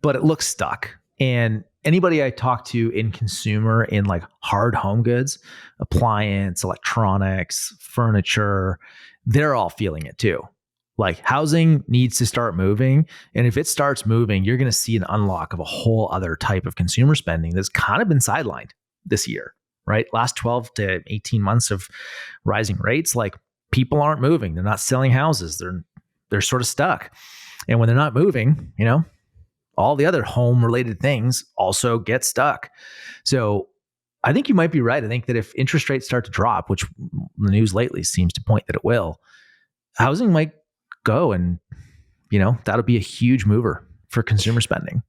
but it looks stuck. And anybody I talk to in consumer in like hard home goods, appliance, electronics, furniture, they're all feeling it too. Like housing needs to start moving. And if it starts moving, you're going to see an unlock of a whole other type of consumer spending that's kind of been sidelined this year, right? Last 12 to 18 months of rising rates, like people aren't moving. They're not selling houses. They're sort of stuck. And when they're not moving, all the other home related things also get stuck. So I think you might be right. I think that if interest rates start to drop, which the news lately seems to point that it will, housing might go and, that'll be a huge mover for consumer spending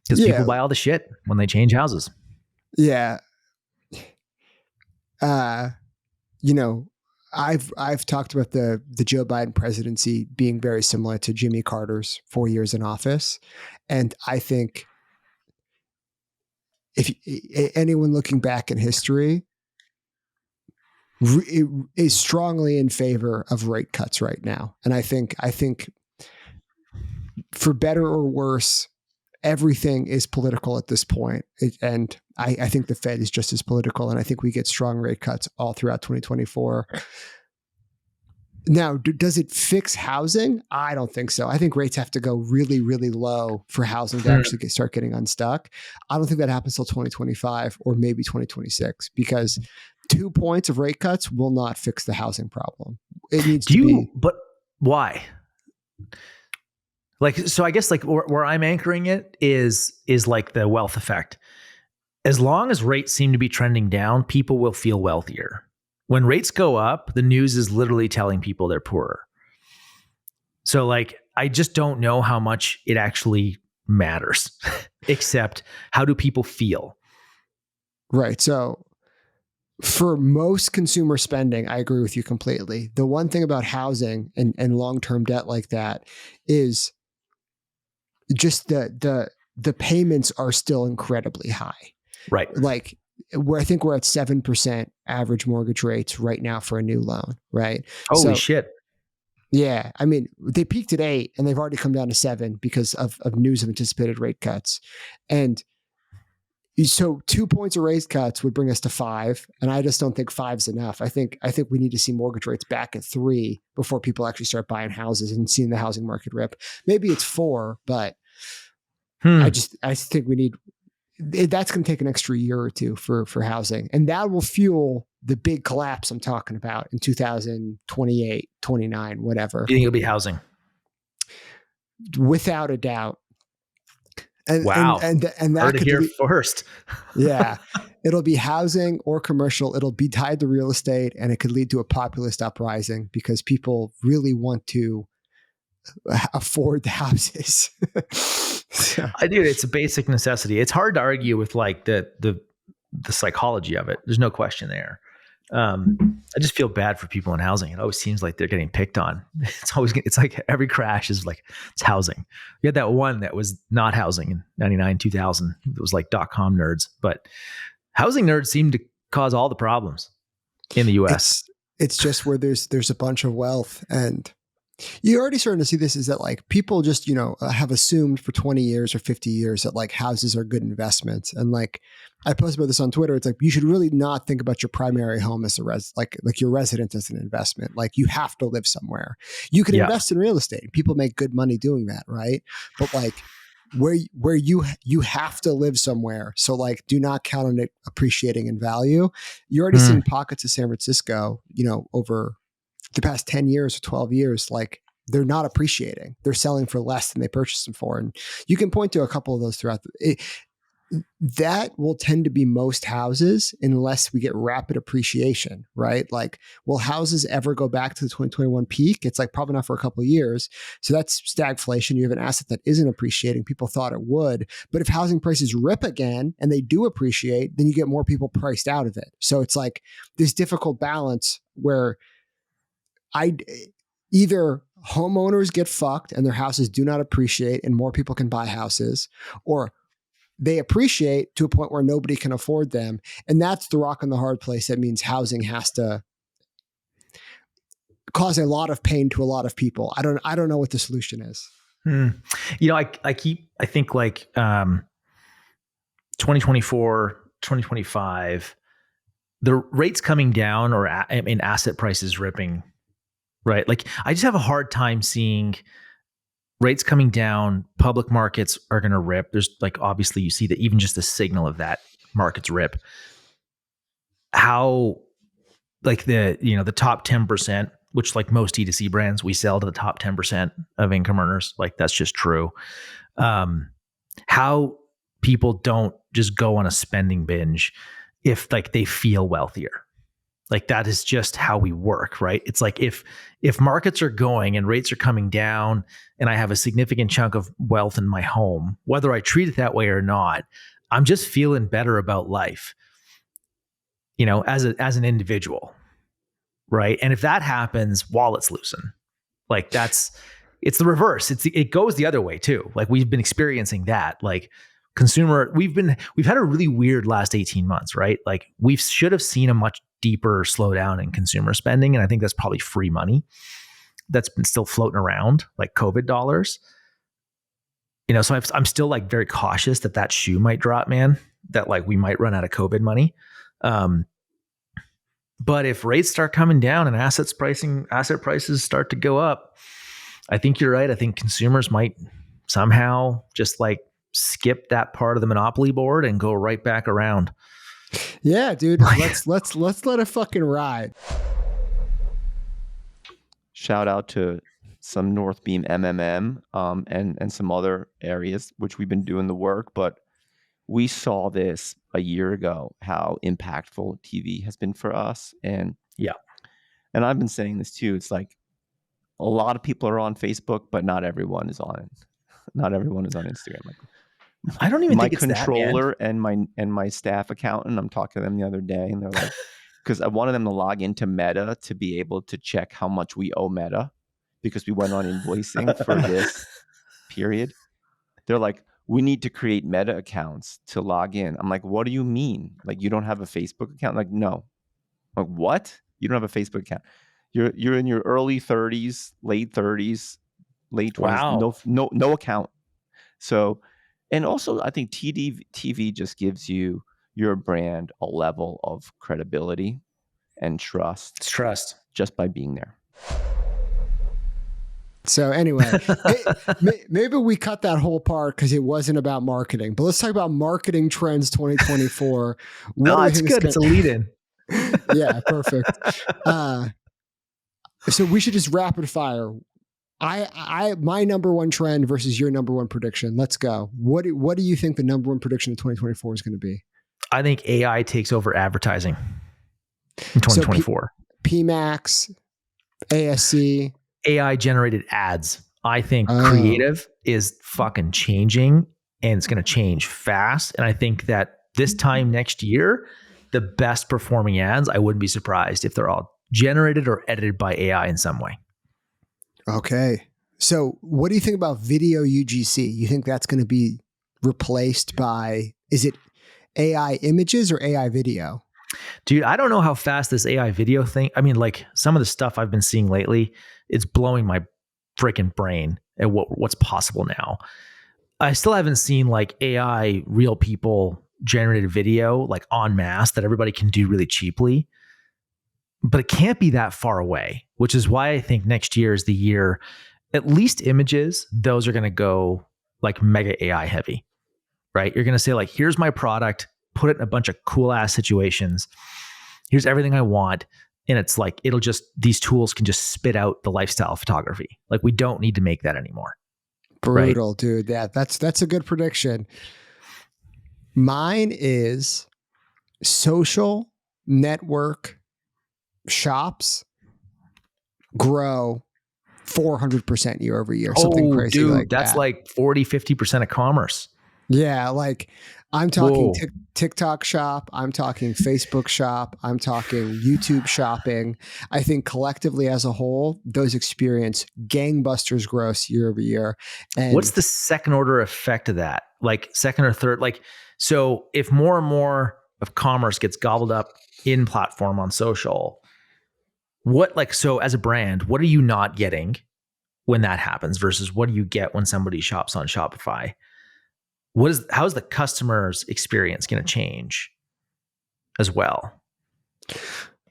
because people buy all the shit when they change houses. Yeah. I've talked about the Joe Biden presidency being very similar to Jimmy Carter's 4 years in office. And I think if anyone looking back in history is strongly in favor of rate cuts right now. And I think for better or worse, everything is political at this point. And I think the Fed is just as political. And I think we get strong rate cuts all throughout 2024. Now, does it fix housing? I don't think so. I think rates have to go really, really low for housing to actually start getting unstuck. I don't think that happens till 2025 or maybe 2026 because 2 points of rate cuts will not fix the housing problem. It needs to be. But Why? Like, so I guess like where I'm anchoring it is like the wealth effect. As long as rates seem to be trending down, people will feel wealthier. When rates go up, the news is literally telling people they're poorer. So like, I just don't know how much it actually matters, except how do people feel? Right. So for most consumer spending, I agree with you completely. The one thing about housing and long-term debt like that is just the payments are still incredibly high. Right. Like where I think we're at 7% average mortgage rates right now for a new loan, right? Holy shit. Yeah. I mean, they peaked at 8 and they've already come down to 7 because of news of anticipated rate cuts. And so 2 points of rate cuts would bring us to 5. And I just don't think 5's enough. I think we need to see mortgage rates back at 3 before people actually start buying houses and seeing the housing market rip. Maybe it's 4, but I think we need, that's going to take an extra year or two for housing. And that will fuel the big collapse I'm talking about in 2028, 29, whatever. Do you think it'll be housing? Without a doubt. And, wow. And that heard could it here first. Yeah. It'll be housing or commercial. It'll be tied to real estate, and it could lead to a populist uprising because people really want to afford the houses. So. Dude, it's a basic necessity. It's hard to argue with like the psychology of it. There's no question there. I just feel bad for people in housing. It always seems like they're getting picked on. It's like every crash is like, it's housing. We had that one that was not housing in 99, 2000. It was like .com nerds, but housing nerds seem to cause all the problems in the US. It's just where there's a bunch of wealth, and you're already starting to see this, is that like people just, have assumed for 20 years or 50 years that like houses are good investments. And like I posted about this on Twitter. It's like, you should really not think about your primary home as like your residence as an investment. Like you have to live somewhere. You can invest in real estate. People make good money doing that. Right. But like where you have to live somewhere. So like, do not count on it appreciating in value. You're already seeing pockets of San Francisco, over the past 10 years or 12 years, like they're not appreciating. They're selling for less than they purchased them for. And you can point to a couple of those throughout. That will tend to be most houses unless we get rapid appreciation, right? Like, will houses ever go back to the 2021 peak? It's like probably not for a couple of years. So that's stagflation. You have an asset that isn't appreciating. People thought it would. But if housing prices rip again and they do appreciate, then you get more people priced out of it. So it's like this difficult balance where either homeowners get fucked and their houses do not appreciate and more people can buy houses, or they appreciate to a point where nobody can afford them. And that's the rock and the hard place. That means housing has to cause a lot of pain to a lot of people. I don't know what the solution is. I think like 2024, 2025, the rates coming down or asset prices ripping, right? Like I just have a hard time seeing rates coming down. Public markets are going to rip. There's like, obviously you see that even just the signal of that markets rip. How like the top 10%, which like most D2C brands, we sell to the top 10% of income earners. Like that's just true. How people don't just go on a spending binge if like they feel wealthier. Like that is just how we work, right? It's like if markets are going and rates are coming down and I have a significant chunk of wealth in my home, whether I treat it that way or not, I'm just feeling better about life, as an individual, right? And if that happens, wallets loosen. Like it's the reverse. It goes the other way too. Like we've been experiencing that. Like we've had a really weird last 18 months, right? Like we should have seen a much deeper slowdown in consumer spending. And I think that's probably free money that's been still floating around, like COVID dollars. So I'm still like very cautious that shoe might drop, man, that like we might run out of COVID money. But if rates start coming down and asset prices start to go up, I think you're right. I think consumers might somehow just like skip that part of the monopoly board and go right back around. Yeah, dude. Let's let it fucking ride. Shout out to some Northbeam MMM, and some other areas, which we've been doing the work. But we saw this a year ago, how impactful TV has been for us. And Yeah. And I've been saying this too. It's like a lot of people are on Facebook, but not everyone is on it. Not everyone is on Instagram. Like I don't even my think it's that, man. controller and my staff accountant, I'm talking to them the other day, and they're like, because I wanted them to log into Meta to be able to check how much we owe Meta, because we went on invoicing for this period. They're like, we need to create Meta accounts to log in. I'm like, what do you mean? Like, you don't have a Facebook account? Like, no. I'm like, what? You don't have a Facebook account? You're in your early 30s, late 30s, late 20s. Wow. No account. So, and also I think TV just gives you, your brand, a level of credibility and trust. It's trust. Just by being there. So anyway, maybe we cut that whole part because it wasn't about marketing. But let's talk about marketing trends 2024. No, it's good. It's a lead-in. Yeah, perfect. So we should just rapid fire. My number one trend versus your number one prediction. Let's go. What do you think the number one prediction in 2024 is going to be? I think AI takes over advertising in 2024. So PMax, ASC. AI generated ads. I think creative is fucking changing, and it's going to change fast. And I think that this time next year, the best performing ads, I wouldn't be surprised if they're all generated or edited by AI in some way. Okay. So what do you think about video UGC? You think that's going to be replaced by, is it AI images or AI video? Dude, I don't know how fast this AI video thing, I mean, like some of the stuff I've been seeing lately, it's blowing my freaking brain at what's possible now. I still haven't seen like AI real people generated video like en masse that everybody can do really cheaply, but it can't be that far away, which is why I think next year is the year, at least images, those are going to go like mega AI heavy, right? You're going to say like, here's my product, put it in a bunch of cool ass situations. Here's everything I want. And it's like, these tools can just spit out the lifestyle photography. Like we don't need to make that anymore. Brutal, right? Dude. That's a good prediction. Mine is social network shops grow 400% year over year. Something crazy dude, like that's that. like 40, 50% of commerce. Yeah, like I'm talking TikTok shop, I'm talking Facebook shop, I'm talking YouTube shopping. I think collectively as a whole, those experience gangbusters growth year over year. And what's the second order effect of that? Like second or third? Like, so if more and more of commerce gets gobbled up in platform on social, so as a brand, what are you not getting when that happens versus what do you get when somebody shops on Shopify? How is the customer's experience going to change as well?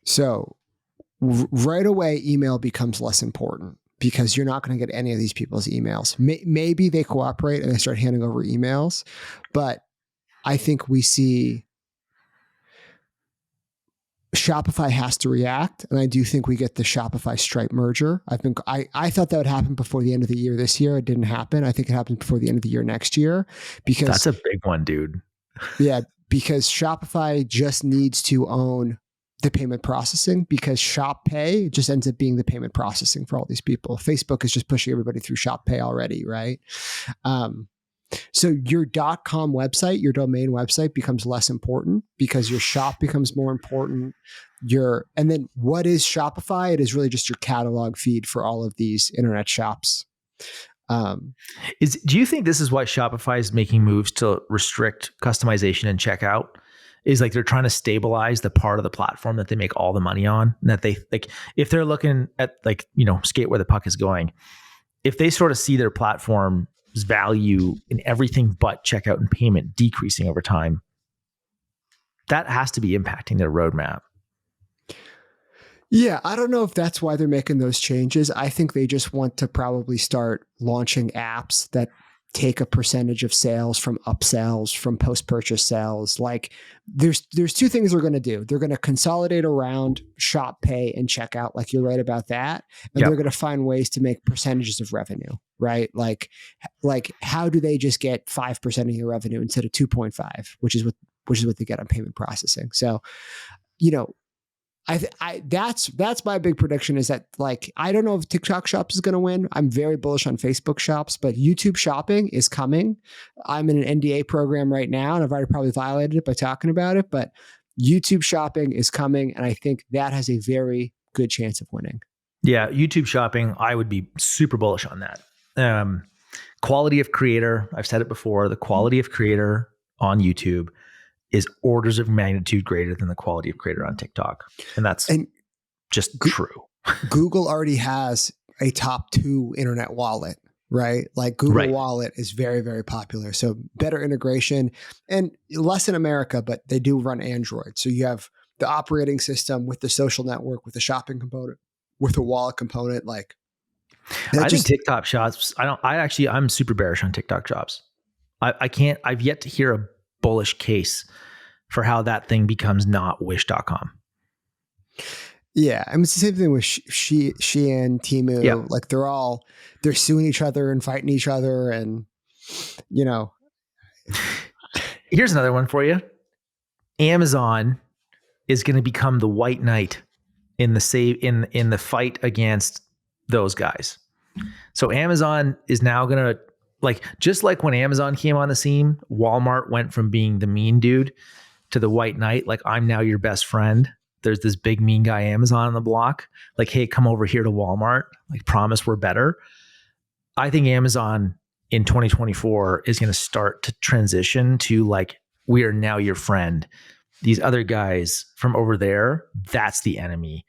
So right away, email becomes less important because you're not going to get any of these people's emails. Maybe they cooperate and they start handing over emails, but I think we see Shopify has to react, and I do think we get the Shopify Stripe merger. I thought that would happen before the end of the year this year. It didn't happen. I think it happens before the end of the year next year because that's a big one, dude. Yeah, because Shopify just needs to own the payment processing because Shop Pay just ends up being the payment processing for all these people. Facebook is just pushing everybody through Shop Pay already, right? So your .com website, your domain website becomes less important because your shop becomes more important. And then what is Shopify? It is really just your catalog feed for all of these internet shops. Do you think this is why Shopify is making moves to restrict customization and checkout? Is like they're trying to stabilize the part of the platform that they make all the money on, and that they like if they're looking at like, skate where the puck is going, if they sort of see their platform's value in everything but checkout and payment decreasing over time, that has to be impacting their roadmap. Yeah, I don't know if that's why they're making those changes. I think they just want to probably start launching apps that take a percentage of sales from upsells, from post-purchase sales. Like there's two things they're going to do. They're going to consolidate around shop, pay, and checkout. Like you're right about that. And they're going to find ways to make percentages of revenue, right? Like how do they just get 5% of your revenue instead of 2.5, which is what they get on payment processing. So, that's my big prediction is that like, I don't know if TikTok Shops is going to win. I'm very bullish on Facebook Shops, but YouTube Shopping is coming. I'm in an NDA program right now, and I've already probably violated it by talking about it, but YouTube Shopping is coming. And I think that has a very good chance of winning. Yeah. YouTube Shopping, I would be super bullish on that. Quality of creator. I've said it before, the quality of creator on YouTube is orders of magnitude greater than the quality of creator on TikTok. And that's just true. Google already has a top 2 internet wallet, right? Like Google Wallet is very, very popular. So better integration, and less in America, but they do run Android. So you have the operating system with the social network, with the shopping component, with the wallet component. Like I think TikTok Shops, I'm super bearish on TikTok Shops. I've yet to hear a bullish case for how that thing becomes not wish.com. Yeah. I mean, it's the same thing with Shein, Temu. Yeah. Like they're suing each other and fighting each other. And, Here's another one for you. Amazon is going to become the white knight in the fight against those guys. So Amazon is now going to, just like when Amazon came on the scene, Walmart went from being the mean dude to the white knight. Like, I'm now your best friend. There's this big mean guy Amazon on the block. Like, hey, come over here to Walmart. Like, promise we're better. I think Amazon in 2024 is going to start to transition to like, we are now your friend. These other guys from over there, that's the enemy.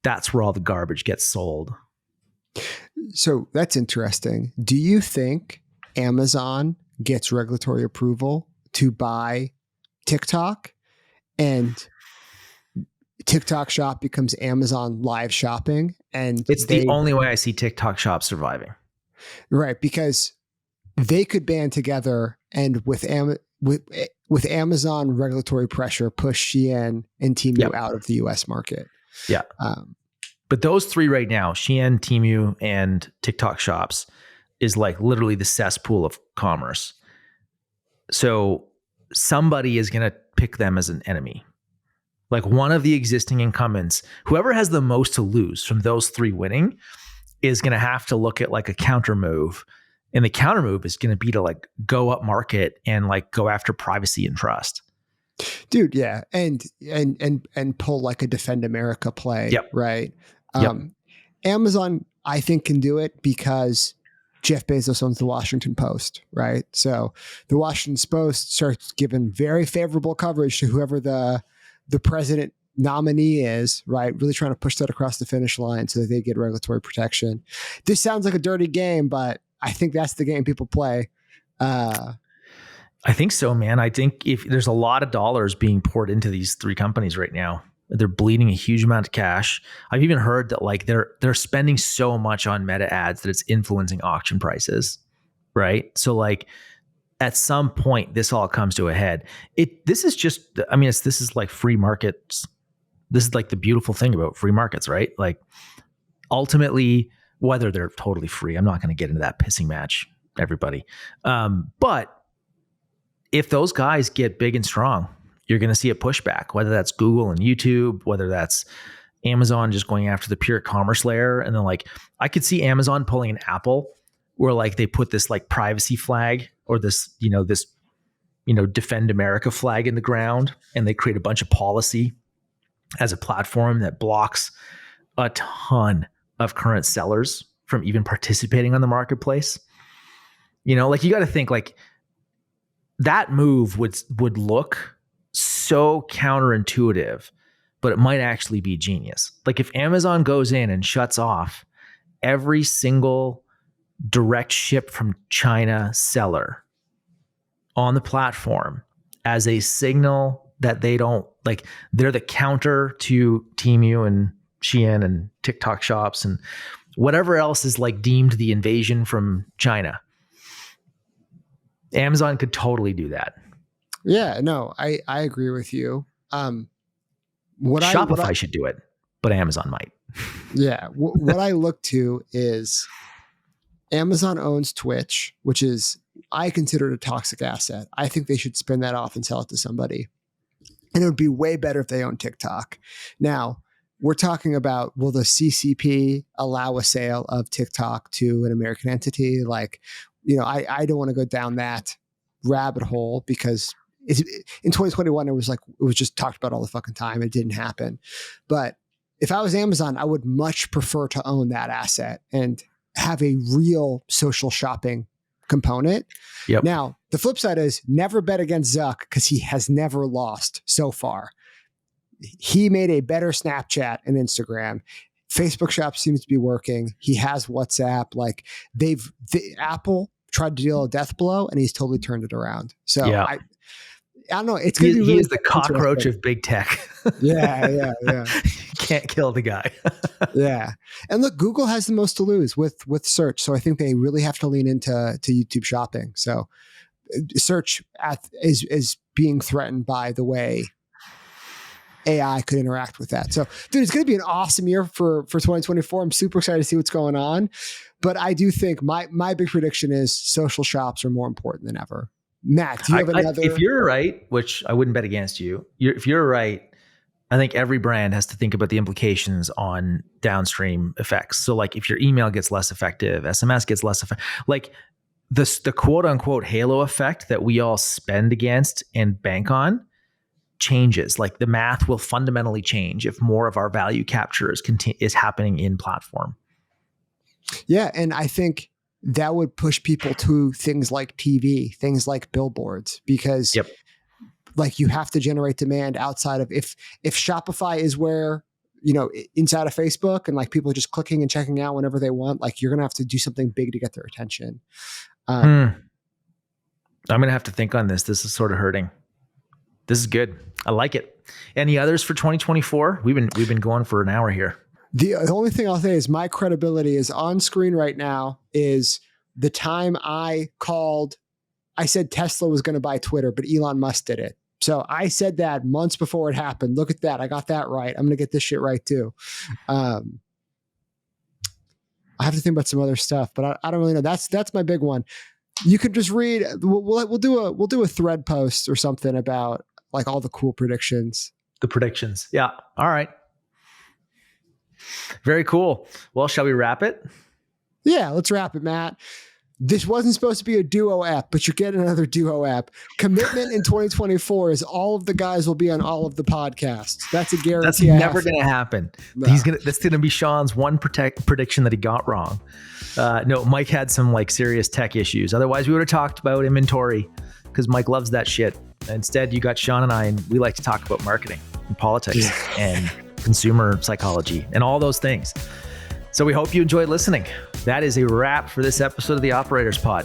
That's where all the garbage gets sold. So that's interesting. Do you think Amazon gets regulatory approval to buy TikTok and TikTok Shop becomes Amazon Live Shopping? And it's the only way I see TikTok Shop surviving. Right. Because they could band together and with Amazon regulatory pressure, push Shein and Temu out of the US market. Yeah. But those three right now, Shein, Temu, and TikTok Shops, is like literally the cesspool of commerce. So somebody is going to pick them as an enemy. Like one of the existing incumbents, whoever has the most to lose from those three winning, is going to have to look at like a counter move. And the counter move is going to be to like go up market and like go after privacy and trust. Dude, yeah. And pull like a Defend America play, right? Amazon, I think, can do it because Jeff Bezos owns the Washington Post, right? So the Washington Post starts giving very favorable coverage to whoever the president nominee is, right? Really trying to push that across the finish line so that they get regulatory protection. This sounds like a dirty game, but I think that's the game people play. I think so, man. I think if there's a lot of dollars being poured into these three companies right now, they're bleeding a huge amount of cash. I've even heard that like they're spending so much on meta ads that it's influencing auction prices, right? So like at some point this all comes to a head. This is like free markets. This is like the beautiful thing about free markets, right? Like ultimately, whether they're totally free, I'm not going to get into that pissing match, everybody. But if those guys get big and strong, you're going to see a pushback, whether that's Google and YouTube, whether that's Amazon just going after the pure commerce layer. And then like, I could see Amazon pulling an Apple where like they put this like privacy flag or this Defend America flag in the ground, and they create a bunch of policy as a platform that blocks a ton of current sellers from even participating on the marketplace. Like you got to think like that move would look so counterintuitive, but it might actually be genius. Like if Amazon goes in and shuts off every single direct ship from China seller on the platform as a signal that they're the counter to Temu and Shein and TikTok Shops and whatever else is like deemed the invasion from China. Amazon could totally do that. Yeah, no, I agree with you. Shopify should do it, but Amazon might. Yeah. What I look to is Amazon owns Twitch, which is, I consider it a toxic asset. I think they should spin that off and sell it to somebody. And it would be way better if they own TikTok. Now, we're talking about, will the CCP allow a sale of TikTok to an American entity? Like, I don't want to go down that rabbit hole because in 2021, it was just talked about all the fucking time. It didn't happen. But if I was Amazon, I would much prefer to own that asset and have a real social shopping component. Yep. Now, the flip side is never bet against Zuck because he has never lost so far. He made a better Snapchat and Instagram. Facebook Shop seems to be working. He has WhatsApp. Like Apple tried to deal a death blow and he's totally turned it around. So yeah. I don't know. It's going to be really he is the cockroach of big tech. Yeah. You can't kill the guy. Yeah. And look, Google has the most to lose with search. So I think they really have to lean into YouTube shopping. So search is being threatened by the way AI could interact with that. So, dude, it's going to be an awesome year for 2024. I'm super excited to see what's going on. But I do think my big prediction is social shops are more important than ever. Matt, do you have another? If you're right, which I wouldn't bet against you, if you're right, I think every brand has to think about the implications on downstream effects. So like if your email gets less effective, SMS gets less effective, like the quote unquote halo effect that we all spend against and bank on changes. Like the math will fundamentally change if more of our value capture is happening in platform. Yeah. And I think that would push people to things like TV, things like billboards, because like you have to generate demand outside of if Shopify is where, inside of Facebook and like people are just clicking and checking out whenever they want, like you're going to have to do something big to get their attention. I'm going to have to think on this. This is sort of hurting. This is good. I like it. Any others for 2024? We've been going for an hour here. The only thing I'll say is my credibility is on screen right now is the time I said Tesla was going to buy Twitter, but Elon Musk did it. So I said that months before it happened. Look at that. I got that right. I'm going to get this shit right too. I have to think about some other stuff, but I don't really know. That's my big one. You could just read. We'll do a thread post or something about like all the cool predictions. The predictions. Yeah. All right. Very cool. Well, shall we wrap it? Yeah, let's wrap it, Matt. This wasn't supposed to be a duo app, but you're getting another duo app. Commitment in 2024 is all of the guys will be on all of the podcasts. That's a guarantee. That's never going to happen. No. That's going to be Sean's one prediction that he got wrong. No, Mike had some like serious tech issues. Otherwise, we would have talked about inventory because Mike loves that shit. Instead, you got Sean and I, and we like to talk about marketing and politics and consumer psychology and all those things. So we hope you enjoyed listening. That is a wrap for this episode of the Operators Pod.